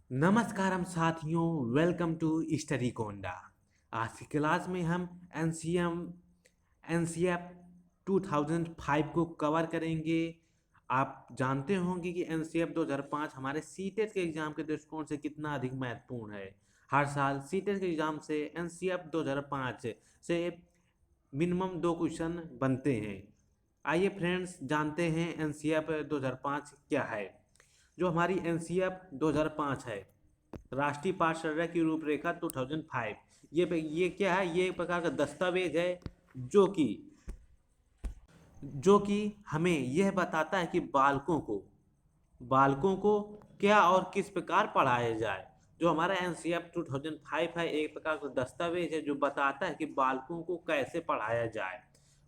नमस्कारम साथियों, welcome to study कोंडा। आज की क्लास में हम एनसीएफ 2005 को कवर करेंगे। आप जानते होंगे कि एनसीएफ 2005 हमारे सीटेट के एग्जाम के दृष्टिकोण से कितना अधिक महत्वपूर्ण है। हर साल सीटेट के एग्जाम से एनसीएफ 2005 से मिनिमम 2 क्वेश्चन बनते हैं। आइए फ्रेंड्स, जानते हैं एनसीएफ 2005 क्या है। जो हमारी एनसीएफ 2005 है, राष्ट्रीय पाठ्यचर्या की रूपरेखा 2005, ये क्या है? ये एक प्रकार का दस्तावेज है जो कि हमें यह बताता है कि बालकों को क्या और किस प्रकार पढ़ाया जाए। जो हमारा एनसीएफ 2005 है, एक प्रकार का दस्तावेज है जो बताता है कि बालकों को कैसे पढ़ाया जाए।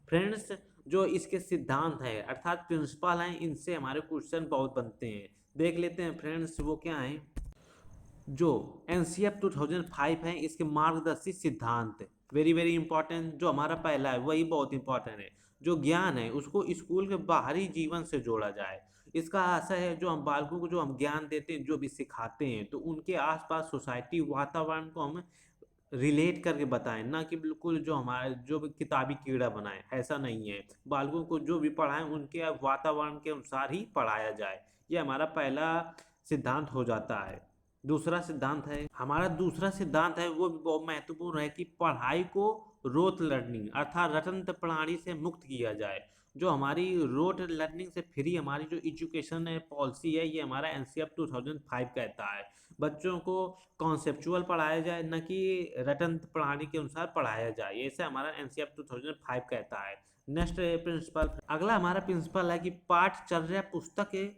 फ्रेंड्स, जो इसके सिद्धांत है अर्थात प्रिंसिपल हैं, इनसे हमारे क्वेश्चन बहुत बनते हैं। देख लेते हैं फ्रेंड्स, वो क्या है। जो एनसीएफ 2005 है, इसके मार्गदर्शी सिद्धांत वेरी वेरी इंपॉर्टेंट। जो हमारा पहला है वही बहुत इंपॉर्टेंट है। जो ज्ञान है उसको स्कूल के बाहरी जीवन से जोड़ा जाए। इसका आशय है जो हम बालकों को जो हम ज्ञान देते हैं, जो भी सिखाते हैं, तो उनके आसपास सोसाइटी वातावरण को हम रिलेट करके बताएं, ना कि बिल्कुल जो हमारे जो भी किताबी कीड़ा बनाए, ऐसा नहीं है। बालकों को जो भी पढ़ाएं उनके वातावरण के अनुसार ही पढ़ाया जाए। ये हमारा पहला सिद्धांत हो जाता है। दूसरा सिद्धांत है वो भी बहुत महत्वपूर्ण है कि पढ़ाई को रोट लर्निंग अर्थात रटंत प्रणाली से मुक्त किया जाए। जो हमारी रोट लर्निंग से फ्री हमारी जो एजुकेशन है पॉलिसी है, ये हमारा एनसीएफ 2005 कहता है। बच्चों को कॉन्सेप्चुअल पढ़ाया जाए, न कि रटंत प्रणाली के अनुसार पढ़ाया जाए, ऐसे हमारा एनसीएफ 2005 कहता है। नेक्स्ट प्रिंसिपल, अगला हमारा प्रिंसिपल है कि पाठचर्या पुस्तक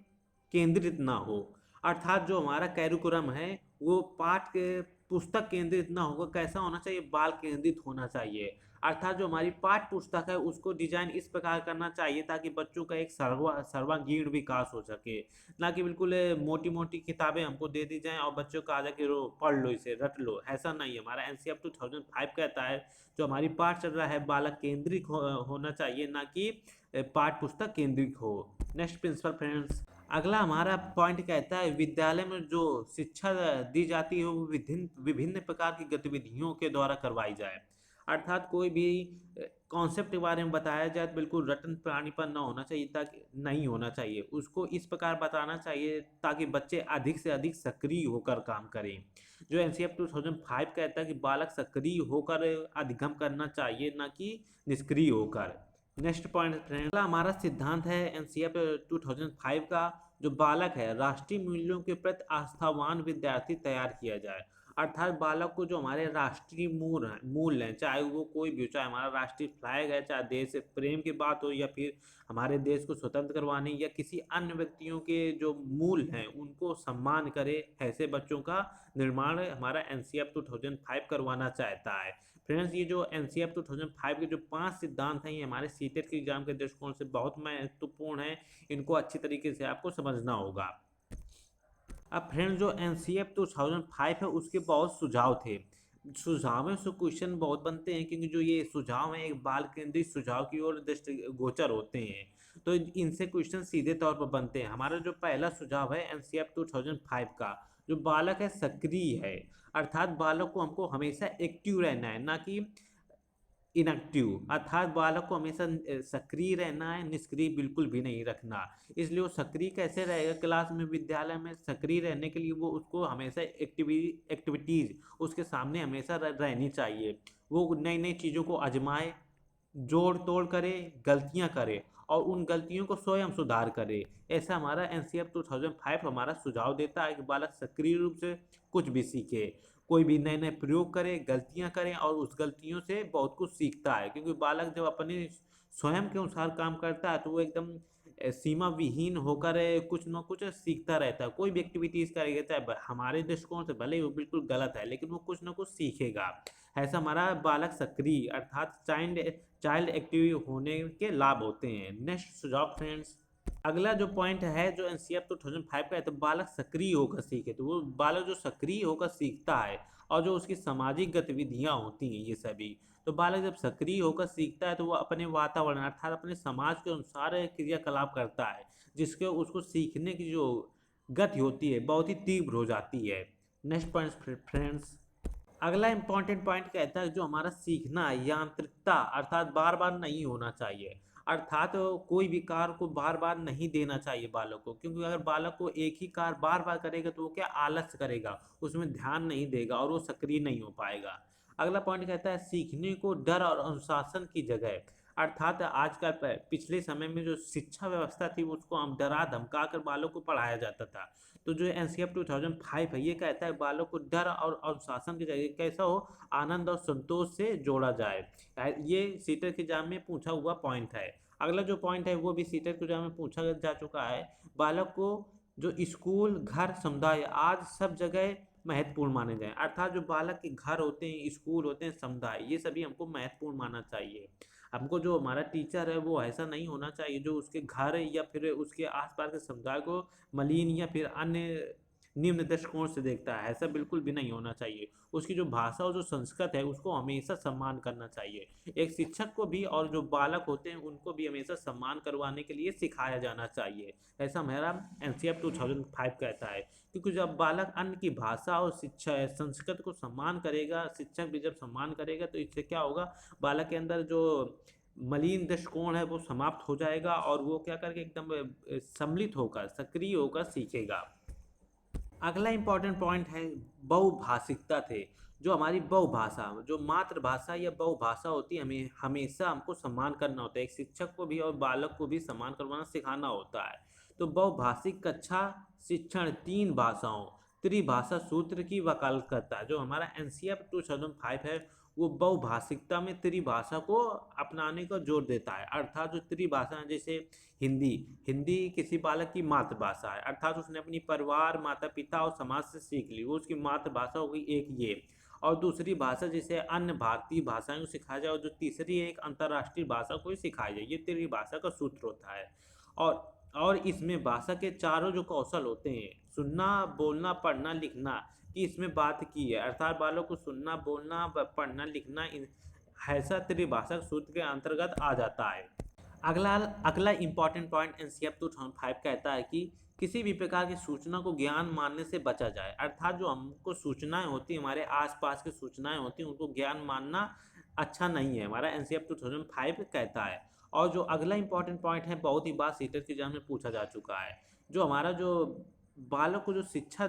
केंद्रित ना हो। अर्थात जो हमारा कैरिकुलम है वो पाठ के पुस्तक केंद्रित ना होगा, कैसा होना चाहिए? बाल केंद्रित होना चाहिए। अर्थात जो हमारी पाठ्य पुस्तक है उसको डिजाइन इस प्रकार करना चाहिए ताकि बच्चों का एक सर्वांगीण विकास हो सके। ना कि बिल्कुल मोटी मोटी किताबें हमको दे दी जाएं और बच्चों को आ जाके रो पढ़ लो, इसे रट लो, ऐसा नहीं है। हमारा एनसीएफ 2005 कहता है जो हमारी पाठचर्या है बालक केंद्रित होना चाहिए, ना कि पाठ्य पुस्तक केंद्रित हो। नेक्स्ट प्रिंसिपल फ्रेंड्स, अगला हमारा पॉइंट कहता है विद्यालय में जो शिक्षा दी जाती है वो विभिन्न विभिन्न प्रकार की गतिविधियों के द्वारा करवाई जाए। अर्थात कोई भी कॉन्सेप्ट के बारे में बताया जाए तो बिल्कुल रटन प्राणी पर न होना चाहिए, ताकि नहीं होना चाहिए, उसको इस प्रकार बताना चाहिए ताकि बच्चे अधिक से अधिक सक्रिय होकर काम करें। जो एनसीएफ 2005 कहता है कि बालक सक्रिय होकर अधिगम करना चाहिए, ना कि निष्क्रिय होकर। नेक्स्ट पॉइंट फ्रेंड, अगला हमारा सिद्धांत है एनसीएफ 2005 का, जो बालक है राष्ट्रीय मूल्यों के प्रति आस्थावान विद्यार्थी तैयार किया जाए। अर्थात बालक को जो हमारे राष्ट्रीय मूल हैं, चाहे वो कोई भी हो, चाहे हमारा राष्ट्रीय फ्लैग है, चाहे देश प्रेम की बात हो, या फिर हमारे देश को स्वतंत्र करवाने, या किसी अन्य व्यक्तियों के जो मूल हैं उनको सम्मान करे, ऐसे बच्चों का निर्माण हमारा एनसीएफ 2005 करवाना चाहता है। फ्रेंड्स, ये जो एनसीएफ 2005 के जो 5 सिद्धांत हैं, ये हमारे सीटेट के एग्जाम के दृष्टिकोण से बहुत महत्वपूर्ण है। इनको अच्छी तरीके से आपको समझना होगा। अब फ्रेंड्स, जो एनसीएफ 2005 है उसके बहुत सुझाव थे। सुझावों से क्वेश्चन बहुत बनते हैं, क्योंकि जो ये सुझाव हैं एक बाल केंद्रित सुझाव की ओर दृष्टि गोचर होते हैं, तो इनसे क्वेश्चन सीधे तौर पर बनते हैं। हमारा जो पहला सुझाव है एनसीएफ 2005 का, जो बालक है सक्रिय है। अर्थात बालक को हमको हमेशा एक्टिव रहना है, ना कि इनएक्टिव। अर्थात बालक को हमेशा सक्रिय रहना है, निष्क्रिय बिल्कुल भी नहीं रखना। इसलिए वो सक्रिय कैसे रहेगा क्लास में, विद्यालय में सक्रिय रहने के लिए वो उसको हमेशा एक्टिविटीज उसके सामने हमेशा रहनी चाहिए। वो नई नई चीज़ों को आजमाए, जोड़ तोड़ करे, गलतियां करे और उन गलतियों को स्वयं सुधार करे। ऐसा हमारा एनसीएफ 2005 हमारा सुझाव देता है कि बालक सक्रिय रूप से कुछ भी सीखे, कोई भी नए नए प्रयोग करे, गलतियां करे और उस गलतियों से बहुत कुछ सीखता है। क्योंकि बालक जब अपने स्वयं के अनुसार काम करता है तो वो एकदम सीमा विहीन होकर कुछ न कुछ सीखता रहता है। कोई भी एक्टिविटीज करेगा, चाहे हमारे दृष्टिकोण से भले ही वो बिल्कुल गलत है, लेकिन वो कुछ न कुछ सीखेगा। ऐसा हमारा बालक सक्रिय अर्थात चाइल्ड एक्टिव होने के लाभ होते हैं। नेक्स्ट सुझाव फ्रेंड्स, अगला जो पॉइंट है जो एनसीएफ 2005 का है, तो बालक सक्रिय होकर सीखे। तो वो बालक जो सक्रिय होकर सीखता है और जो उसकी सामाजिक गतिविधियां होती हैं ये सभी, तो बालक जब सक्रिय होकर सीखता है तो वो अपने वातावरण अर्थात अपने समाज के अनुसार क्रियाकलाप करता है, जिसके उसको सीखने की जो गति होती है बहुत ही तीव्र हो जाती है। नेक्स्ट पॉइंट फ्रेंड्स, अगला इंपॉर्टेंट पॉइंट कहता है जो हमारा सीखना है, यांत्रिकता अर्थात बार बार नहीं होना चाहिए। अर्थात कोई भी कार्य को बार बार नहीं देना चाहिए बालक को, क्योंकि अगर बालक को एक ही कार्य बार बार करेगा तो वो क्या आलस्य करेगा, उसमें ध्यान नहीं देगा और वो सक्रिय नहीं हो पाएगा। अगला पॉइंट कहता है सीखने को डर और अनुशासन की जगह। अर्थात आजकल पिछले समय में जो शिक्षा व्यवस्था थी उसको हम डरा धमका कर बालों को पढ़ाया जाता था। तो जो एनसीएफ 2005 है ये कहता है बालों को डर और अनुशासन की जगह कैसा हो, आनंद और संतोष से जोड़ा जाए। ये सीटर के एग्जाम में पूछा हुआ पॉइंट है। अगला जो पॉइंट है वो भी सीटर के एग्जाम में पूछा जा चुका है। बालक को जो स्कूल घर समुदाय आज सब जगह महत्वपूर्ण माने जाए। अर्थात जो बालक के घर होते हैं, स्कूल होते हैं, समुदाय, ये सभी हमको महत्वपूर्ण मानना चाहिए। हमको जो हमारा टीचर है वो ऐसा नहीं होना चाहिए जो उसके घर या फिर उसके आसपास के समुदाय को मलिन या फिर अन्य निम्न दृष्टिकोण से देखता है, ऐसा बिल्कुल भी नहीं होना चाहिए। उसकी जो भाषा और जो संस्कृत है उसको हमेशा सम्मान करना चाहिए। एक शिक्षक को भी और जो बालक होते हैं उनको भी हमेशा सम्मान करवाने के लिए सिखाया जाना चाहिए, ऐसा हमारा एनसीएफ 2005 कहता है। क्योंकि जब बालक अन्य की भाषा और शिक्षा संस्कृत को सम्मान करेगा, शिक्षक भी जब सम्मान करेगा तो इससे क्या होगा, बालक के अंदर जो मलिन दृष्टिकोण है वो समाप्त हो जाएगा और वो क्या करके एकदम सम्मिलित होकर सक्रिय होकर सीखेगा। अगला इंपॉर्टेंट पॉइंट है बहुभाषिकता थे। जो हमारी बहुभाषा जो मातृभाषा या बहुभाषा होती है हमें हमेशा हमको सम्मान करना होता है। एक शिक्षक को भी और बालक को भी सम्मान करवाना सिखाना होता है। तो बहुभाषिक कक्षा शिक्षण 3 भाषाओं त्रिभाषा सूत्र की वकालत करता है। जो हमारा एनसीएफ 2005 है वो बहुभाषिकता में त्रिभाषा को अपनाने का जोर देता है। अर्थात जो त्रिभाषा है जैसे हिंदी, हिंदी किसी बालक की मातृभाषा है, अर्थात उसने अपनी परिवार माता पिता और समाज से सीख ली, वो उसकी मातृभाषा हो गई एक ये। और दूसरी भाषा जैसे अन्य भारतीय भाषाएं को सिखाया जाए और जो तीसरी एक अंतर्राष्ट्रीय भाषा को सिखाया जाए, ये त्रिभाषा का सूत्र होता है। और इसमें भाषा के चारों जो कौशल होते हैं, सुनना बोलना पढ़ना लिखना की इसमें बात की है। अर्थात बालों को सुनना बोलना पढ़ना लिखना ऐसा त्रिभाषा सूत्र के अंतर्गत आ जाता है। अगला अगला इंपॉर्टेंट पॉइंट एनसीएफ 2005 कहता है कि किसी भी प्रकार की सूचना को ज्ञान मानने से बचा जाए। अर्थात जो हमको सूचनाएं होती हैं, हमारे आसपास की सूचनाएं होती हैं, उनको ज्ञान मानना अच्छा नहीं है, हमारा एनसीएफ 2005 कहता है। और जो अगला इंपॉर्टेंट पॉइंट है बहुत ही बार सीटर के एग्जाम में पूछा जा चुका है। जो हमारा जो बालक को जो शिक्षा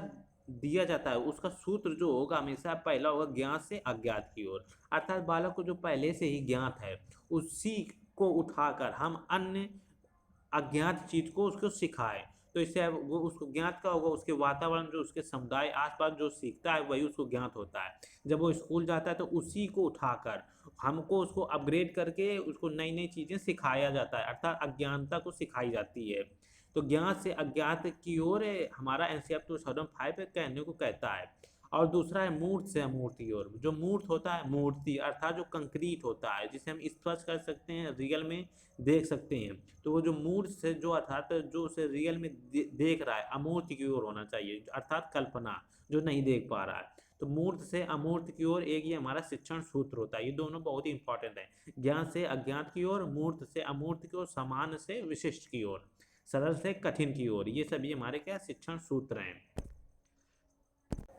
दिया जाता है उसका सूत्र जो होगा हमेशा पहला होगा ज्ञात से अज्ञात की ओर। अर्थात बालक को जो पहले से ही ज्ञात है उसी को उठाकर हम अन्य अज्ञात चीज को उसको सिखाए, तो इससे वो उसको ज्ञात का होगा, उसके वातावरण जो उसके समुदाय आसपास जो सीखता है वही उसको ज्ञात होता है। जब वो स्कूल जाता है तो उसी को उठाकर हमको उसको अपग्रेड करके उसको नई नई चीजें सिखाया जाता है, अर्थात अज्ञानता को सिखाई जाती है। तो ज्ञात से अज्ञात की ओर हमारा एनसीएफ 2005 कहने को कहता है। और दूसरा है मूर्त से अमूर्त की ओर। जो मूर्त होता है मूर्ति अर्थात जो कंक्रीट होता है जिसे हम स्पर्श कर सकते हैं, रियल में देख सकते हैं, तो वो जो मूर्त से जो अर्थात जो उसे रियल में देख रहा है, अमूर्त की ओर होना चाहिए, अर्थात कल्पना जो नहीं देख पा रहा है। तो मूर्त से अमूर्त की ओर एक ये हमारा शिक्षण सूत्र होता है। ये दोनों बहुत ही इंपॉर्टेंट है, ज्ञान से अज्ञात की ओर, मूर्त से अमूर्त की ओर, समान से विशिष्ट की ओर, सरल से कठिन की ओर, ये सभी हमारे क्या शिक्षण सूत्र हैं।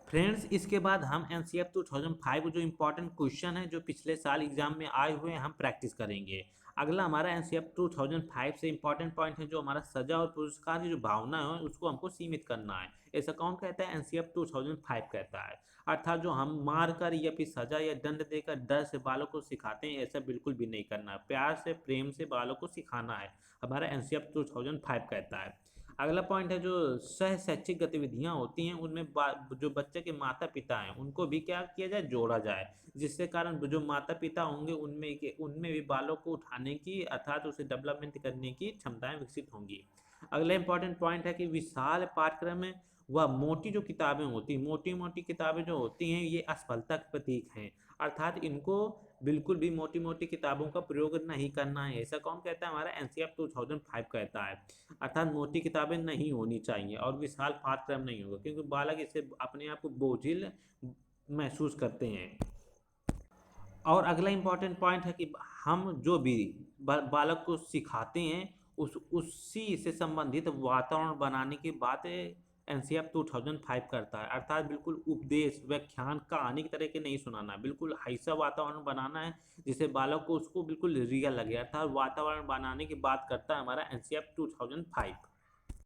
फ्रेंड्स इसके बाद हम एनसीएफ 2005 जो इंपॉर्टेंट क्वेश्चन है जो पिछले साल एग्जाम में आए हुए हैं हम प्रैक्टिस करेंगे। अगला हमारा एनसीएफ 2005 से इंपॉर्टेंट पॉइंट है जो हमारा सजा और पुरस्कार की जो भावना है उसको हमको सीमित करना है। ऐसा कौन कहता है, एनसीएफ 2005 कहता है। अर्थात जो हम मार कर या फिर सजा या दंड देकर डर से बालों को सिखाते हैं, ऐसा बिल्कुल भी नहीं करना है। प्यार से प्रेम से बालों को सिखाना है, हमारा एनसीएफ 2005 कहता है। अगला पॉइंट है जो सह शैक्षिक गतिविधियां होती हैं उनमें जो बच्चे के माता पिता हैं उनको भी क्या किया जाए, जोड़ा जाए, जिससे कारण जो माता पिता होंगे उनमें भी बालों को उठाने की अर्थात उसे डेवलपमेंट करने की क्षमताएं विकसित होंगी। अगला इंपॉर्टेंट पॉइंट है कि विशाल पाठ्यक्रम में वह मोटी जो किताबें होती हैं, मोटी मोटी किताबें जो होती हैं ये असफलता के प्रतीक हैं। अर्थात इनको बिल्कुल भी मोटी मोटी किताबों का प्रयोग नहीं करना है, ऐसा कौन कहता है, हमारा एनसीएफ 2005 कहता है। अर्थात मोटी किताबें नहीं होनी चाहिए और विशाल पाठ्यक्रम नहीं होगा, क्योंकि बालक इसे अपने आप को बोझिल महसूस करते हैं। और अगला इंपॉर्टेंट पॉइंट है कि हम जो भी बालक को सिखाते हैं उसी से संबंधित वातावरण बनाने की बात एनसीएफ 2005 करता है, अर्थात बिल्कुल उपदेश, व्याख्यान, कहानी की तरह के नहीं सुनाना, बिल्कुल ऐसा वातावरण बनाना है जिससे बालक को उसको बिल्कुल रियल लगे, अर्थात वातावरण बनाने की बात करता है हमारा एनसीएफ 2005।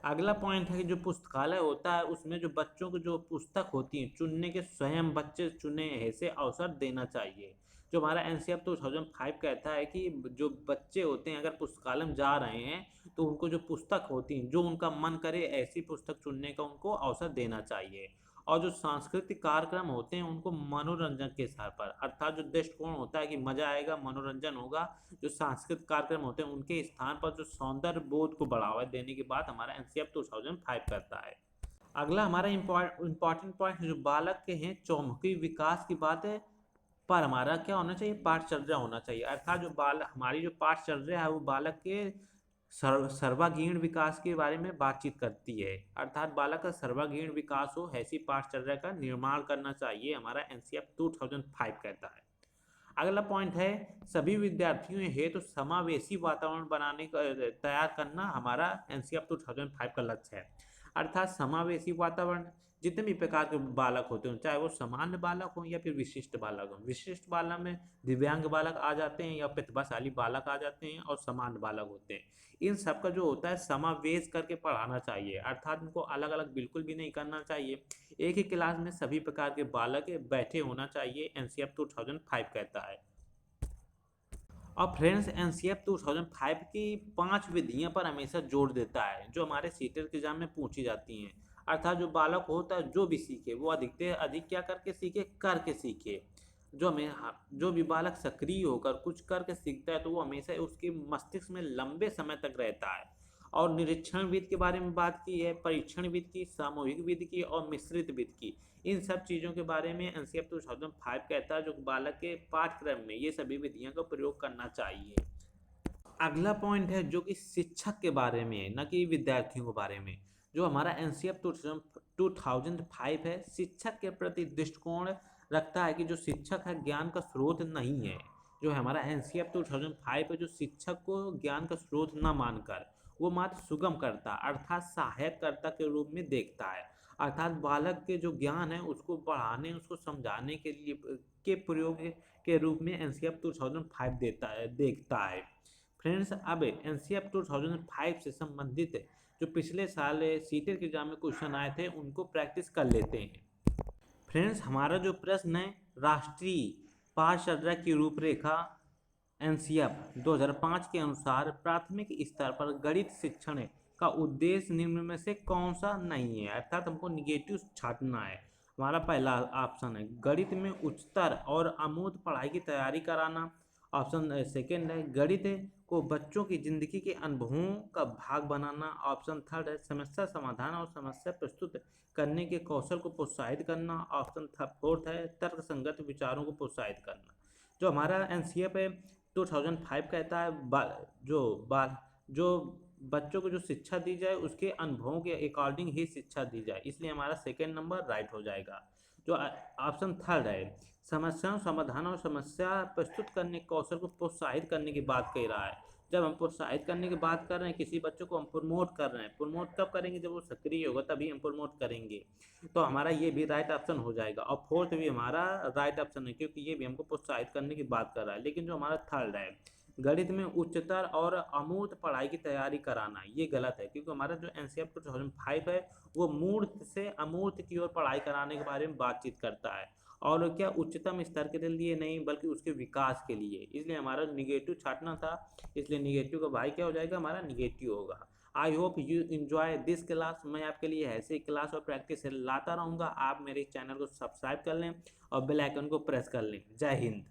अगला पॉइंट है कि जो पुस्तकालय होता है उसमें जो बच्चों को जो पुस्तक होती है चुनने के स्वयं बच्चे चुने ऐसे अवसर देना चाहिए। जो हमारा एनसीएफ 2005 कहता है कि जो बच्चे होते हैं अगर पुस्तकालय में जा रहे हैं तो उनको जो पुस्तक होती है जो उनका मन करे ऐसी पुस्तक चुनने का उनको अवसर देना चाहिए। और जो सांस्कृतिक कार्यक्रम होते हैं उनको मनोरंजन के आधार पर, अर्थात जो दृष्टिकोण होता है कि मजा आएगा, मनोरंजन होगा, जो सांस्कृतिक कार्यक्रम होते हैं उनके स्थान पर जो सौंदर्य बोध को बढ़ावा देने की बात हमारा एनसीएफ 2005 करता है। अगला हमारा इम्पोर्टेंट पॉइंट जो बालक के हैं चौमुखी विकास की बात है, पर हमारा क्या होना चाहिए, पाठचर्या होना चाहिए, अर्थात जो हमारी जो पाठचर्या है वो बालक के सर्वांगीण विकास के बारे में बातचीत करती है, अर्थात बालक का सर्वांगीण विकास हो ऐसी पाठचर्या का निर्माण करना चाहिए हमारा एनसीएफ 2005 कहता है। अगला पॉइंट है सभी विद्यार्थियों हेतु तो समावेशी वातावरण बनाने का तैयार करना हमारा एनसीएफ 2005 का लक्ष्य है, अर्थात समावेशी वातावरण जितने भी प्रकार के बालक होते हैं चाहे वो सामान्य बालक हो या फिर विशिष्ट बालक हो, विशिष्ट बालक में दिव्यांग बालक आ जाते हैं या प्रतिभाशाली बालक आ जाते हैं और सामान्य बालक होते हैं, इन सब का जो होता है समावेश करके पढ़ाना चाहिए, अर्थात इनको अलग अलग बिल्कुल भी नहीं करना चाहिए, एक ही क्लास में सभी प्रकार के बालक बैठे होना चाहिए, एनसीएफ 2005 कहता है। और फ्रेंड्स एनसीएफ 2005 की 5 विधियां पर हमेशा जोर देता है जो हमारे सीटेट के एग्जाम में पूछी जाती हैं, अर्थात जो बालक होता है जो भी सीखे वो अधिक क्या करके सीखे, करके सीखे। जो भी बालक सक्रिय होकर कुछ करके सीखता है तो वो हमेशा उसके मस्तिष्क में लंबे समय तक रहता है। और निरीक्षण विधि के बारे में बात की है, परीक्षण विधि की, सामूहिक विधि की और मिश्रित विधि की, इन सब चीज़ों के बारे में एनसीएफ 2005 कहता है जो बालक के पाठ्यक्रम में ये सभी विधियों का प्रयोग करना चाहिए। अगला पॉइंट है जो कि शिक्षक के बारे में है, न कि विद्यार्थियों के बारे में। जो हमारा एनसीएफ 2005 है शिक्षक के प्रति दृष्टिकोण रखता है कि जो शिक्षक है ज्ञान का स्रोत नहीं है। जो हमारा एनसीएफ 2005 है जो शिक्षक को ज्ञान का स्रोत न मानकर वो मात्र सुगम करता अर्थात सहायक कर्ता के रूप में देखता है, अर्थात बालक के जो ज्ञान है उसको बढ़ाने उसको समझाने के लिए के प्रयोग के रूप में एनसीएफ 2005 देखता है। फ्रेंड्स अब एनसीएफ 2005 से संबंधित जो पिछले साल सीटेट के एग्जाम में क्वेश्चन आए थे उनको प्रैक्टिस कर लेते हैं। फ्रेंड्स हमारा जो प्रश्न है राष्ट्रीय पाठचर्या की रूपरेखा एनसीएफ 2005 के अनुसार प्राथमिक स्तर पर गणित शिक्षण का उद्देश्य निम्न में से कौन सा नहीं है, अर्थात हमको निगेटिव छांटना है। हमारा पहला ऑप्शन है गणित में उच्चतर और अमूर्त पढ़ाई की तैयारी कराना, ऑप्शन सेकंड है गणित को बच्चों की जिंदगी के अनुभवों का भाग बनाना, ऑप्शन थर्ड है समस्या समाधान और समस्या प्रस्तुत करने के कौशल को प्रोत्साहित करना, ऑप्शन फोर्थ है तर्क संगत विचारों को प्रोत्साहित करना। जो हमारा एनसीएफ है 2005 कहता है जो बच्चों को जो शिक्षा दी जाए उसके अनुभवों के अकॉर्डिंग ही शिक्षा दी जाए, इसलिए हमारा सेकेंड नंबर राइट हो जाएगा। जो ऑप्शन थर्ड है समस्याओं समाधान और समस्या प्रस्तुत करने के कौशल को प्रोत्साहित करने की बात कह रहा है। जब हम प्रोत्साहित करने की बात कर रहे हैं किसी बच्चों को हम प्रमोट कर रहे हैं, प्रमोट कब करेंगे जब वो सक्रिय होगा तभी हम प्रमोट करेंगे, तो हमारा ये भी राइट ऑप्शन हो जाएगा। और फोर्थ भी हमारा राइट ऑप्शन है क्योंकि ये भी हमको प्रोत्साहित करने की बात कर रहा है। लेकिन जो हमारा थर्ड है गणित में उच्चतर और अमूर्त पढ़ाई की तैयारी कराना ये गलत है, क्योंकि हमारा जो एनसीएफ 2005 है वो मूर्त से अमूर्त की ओर पढ़ाई कराने के बारे में बातचीत करता है और क्या उच्चतम स्तर के लिए नहीं बल्कि उसके विकास के लिए, इसलिए हमारा निगेटिव छाटना था, इसलिए निगेटिव का भाई क्या हो जाएगा हमारा निगेटिव होगा। I hope you enjoy this class, मैं आपके लिए ऐसे क्लास और प्रैक्टिस लाता रहूँगा। आप मेरे चैनल को सब्सक्राइब कर लें और बेल आइकन को प्रेस कर लें। जय हिंद।